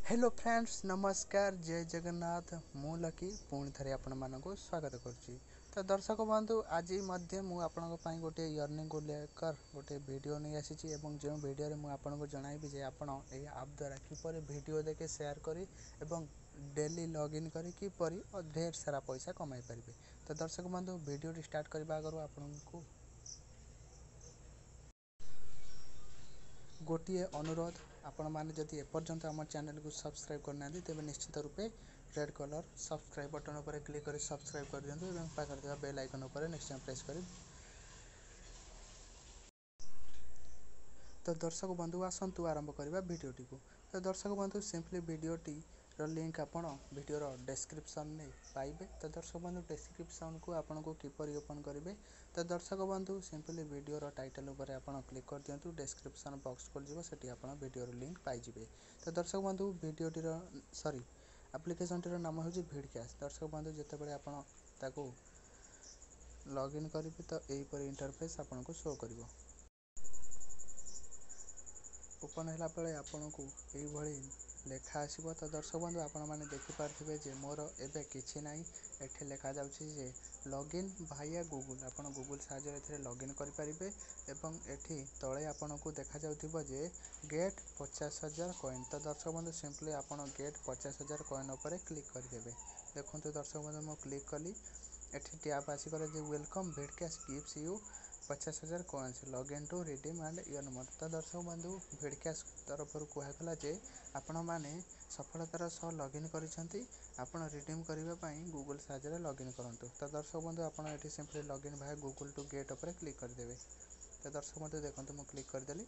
Hello friends नमस्कार जय जगन्नाथ मु लकी पुणी थे आपण मानक स्वागत करुच्ची। तो दर्शक बंधु आज मुझे गोटे इयरनिंग को लेकर गोटे वीडियो नहीं आसी जो वीडियो में आपको जनइबी जे आप आप द्वारा किपर वीडियो देखे शेयर करी एवं डेली लॉगिन करी किपर ढेर सारा पैसा कमाई पारे। तो दर्शक बंधु वीडियो स्टार्ट करने आगे आपको गोटे अनुरोध आपण मैंने जदि एपर्यंत आम चैनल को सब्सक्राइब करना तेज निश्चित रूपे रेड कलर सब्सक्राइब बटन पर क्लिक कर सब्सक्राइब कर दिंतु और पाखे बेल आइकन पर नेक्स्ट टाइम प्रेस कर। तो दर्शक बंधु आसतु आरंभ करवा वीडियोटी को। तो दर्शक बंधु सिंपली वीडियोटी लिंक आपण वीडियो डिस्क्रिप्शन में पाइबे। तो दर्शक बंधु डिस्क्रिप्शन को आपन को किपर ओपन करेंगे। तो दर्शक बंधु सिंपली वीडियो टाइटल उपर आपन क्लिक कर दिंतु डिस्क्रिप्शन बॉक्स खोल से आपन वीडियो लिंक पाइबे। तो दर्शक बंधु वीडियोटी सॉरी एप्लिकेशन टीर नाम हूँ भिडक्याश। दर्शक बंधु जितेबाला आपन ताको लॉगिन करेंगे तो यहीपर इंटरफेस आपन को शो कर ओपन है आपन को यही लेखा आसो। तो दर्शक बंधु आपण मैंने देखिपारे जे मोर एबे किछि नाई एठी लेखा जाउछि जे लॉगिन भाया गूगल आपण गूगल साहाय्य लॉगिन करें एवं एठी तले आपन को देखा जाउथिबो जे गेट 50,000 कॉइन। तो दर्शक बंधु सिंपली आपण गेट 50,000 कॉइन उपर क्लिक करदेबे। देखो दर्शक बंधु मु क्लिक कली एठी टैब आसीगला जे welcome VidCash gives you 50,000 coins login to redeem and earn more. तो दर्शक बंधु भिडक्याश तरफ कहला जे आपण मैंने सफलतार सह लॉगिन करिसेंती आपण रिडीम करने गूगल साहाय्य लॉगिन करंतु। तो दर्शक बंधु आपण एठी सिंपली लॉगिन भाई गूगल टू गेट उपर क्लिक करदेबे। तो दर्शक बंधु देखंतु मु क्लिक करदेली।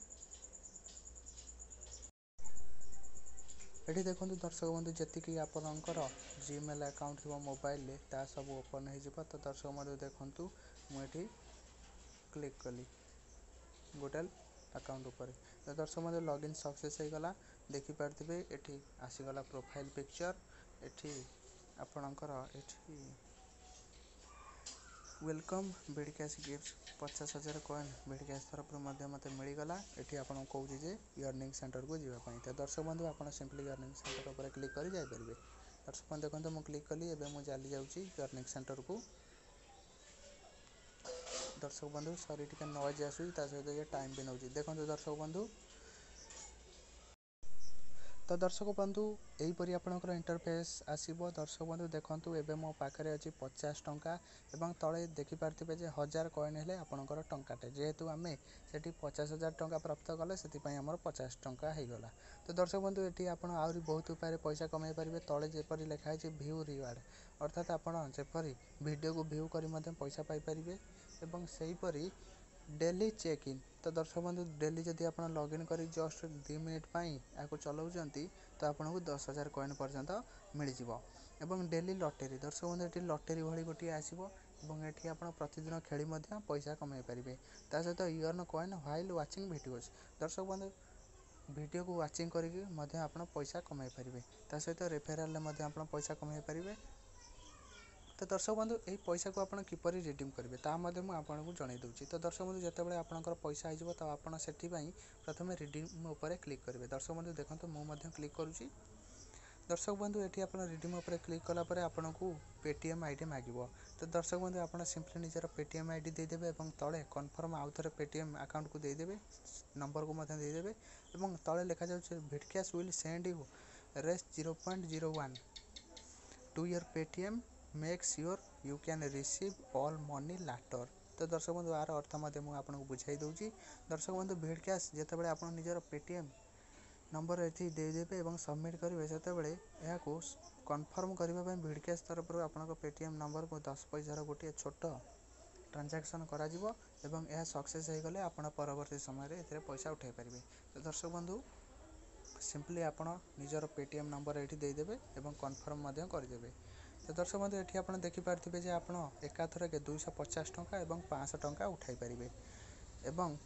एठी देखंतु दर्शक बंधु जतिकि आपनकर जीमेल अकाउंट थी मोबाइल ता सब ओपन हो। तो दर्शक बंधु देखंतु मु एठी क्लिक कली गोटेल अकाउंट उपर। तो दर्शक बंधु लॉगिन सक्सेस हो गला। देखि पारथिबे एठी आसीगला प्रोफाइल पिक्चर एठी आपनकर एठी वेलकम भिडक्याश गिफ्ट 50,000 कॉइन भिडक्याश तरफ मत मिलगला। एठी आपन कहूँ जे इयरनिंग सेंटर को जीवाई। तो दर्शक बंधु आप सिंपली इयरनिंग सेंटर पर क्लिक कर जापर। दर्शक बंधु देखते मुझे क्लिक कली एवं मुझे चली जाऊँगी इयरनिंग सेंटर को। दर्शक बंधु सॉरी टिके नॉइज आसुची सहित ये टाइम भी नौ। देखो दर्शक बंधु तो दर्शक बंधु यहीपरी आपंकर इंटरफेस आसो। दर्शक बंधु देखूँ एवं मो पाखे अच्छी 50 टंका एवं तले देखिपारे जे 1000 कॉइन है आपंकर टंकाटे जेहेतु आम से 50,000 टंका प्राप्त कले से आमर 50 टंका हो गला। तो दर्शक बंधु ये आप बहुत उपाय पैसा कमाई पारे। तले जेपरी लिखाई भ्यू रिवार्ड अर्थात आपड़ जेपरी वीडियो को भ्यू कर पैसा पाइपर एवं सेहीपरी डेली चेक इन। तो दर्शक बंधु डेली जदि आप लॉगिन कर जस्ट 2 मिनिट आपको चलाउंट तो आपको 10,000 कॉइन पर्यंत मिल जाव। डेली लॉटरी दर्शक बंधु ये लॉटरी भली गोटे आसो ये आप प्रतिदिन खेली पैसा कमाई पारे। ता सहित इयर्न कॉइन व्हाइल वाचिंग वीडियोज दर्शक बंधु वीडियो को वाचिंग करके आप पैसा कमाई पारे। ता सहित रेफेराल आप पैसा कमाई पारे। तो दर्शक बंधु यही पैसा को आपड़ किपर रिडीम करेंगे मुझे आपको जन दूसरी। तो दर्शक बंधु जितेबाला आपंकर पैसा हो तो आपड़ से प्रथम रिडीम उपर क्लिक करेंगे। दर्शक बंधु देखो मुझे क्लिक करुँची। दर्शक बंधु ये आप रिडीम उपर क्लिक कलापर आपन को पेटीएम आईडी मांगो। तो दर्शक बंधु आप सिंपली निजर पेटीएम आईडी देदेवे और तले कन्फर्म आउ थे पेटीएम अकाउंट को देदेवे नंबर को देदेवे और तले लिखा जाए भिडक्याश विल सेंड यू रेस 0.01 to your Paytm make sure you can receive all money later. तो दर्शक बंधु यार अर्थ आपको बुझाई दूसरी। दर्शक बंधु भिडक्याश जितेबाला आप निजर पेटीएम नंबर ये देदेवे और सबमिट करेंगे से कन्फर्म करने भिडक्याश तरफ आप पेटीएम नंबर को 10 पैसार गोटे छोट ट्रांजैक्शन करा एवं यह सक्सेस हो गले आप परवर्ती समय पैसा उठाई पारे। तो दर्शक बंधु सिंपली आप निजर पेटीएम नंबर ये देदेवे और कन्फर्म करदे। तो दर्शक बंधु ये आप देखिपारे जे आप एकाथर के 250 टंका और 500 टंका उठाई पारे। एवं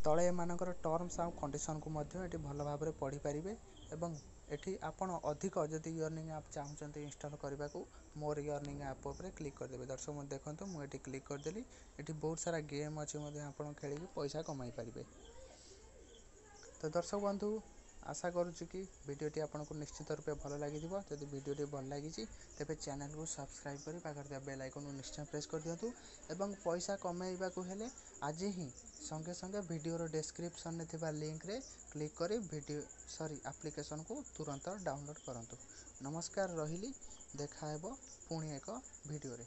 तले एमानकर टर्म्स आउ कंडीशन को ये भल भाव में पढ़ी पारे। एवं एठी आपण अधिक जदि इयरनिंग आप चाहते इंस्टॉल करने को मोर इयरनिंग ऐप पर क्लिक करदे। दर्शक मैं देखो मुझे क्लिक करदेली ये बहुत सारा गेम अच्छी आप खेल पैसा कमाई पारे। तो दर्शक बंधु आशा करुच्ची कि वीडियोटी आपको निश्चित रूपे भल लगी। जदि वीडियोटी भल लगी तेज चैनल को सब्सक्राइब कर पाखे बेल आइकन निश्चय प्रेस कर दिंतु एवं पैसा कमाइबा हेले आज ही संगे संगे वीडियोर डिस्क्रिप्शन में थिबा लिंक रे क्लिक कर एप्लिकेशन को तुरंत डाउनलोड करंतु। नमस्कार रहिली, देखा हेबो पुणी एक वीडियो रे।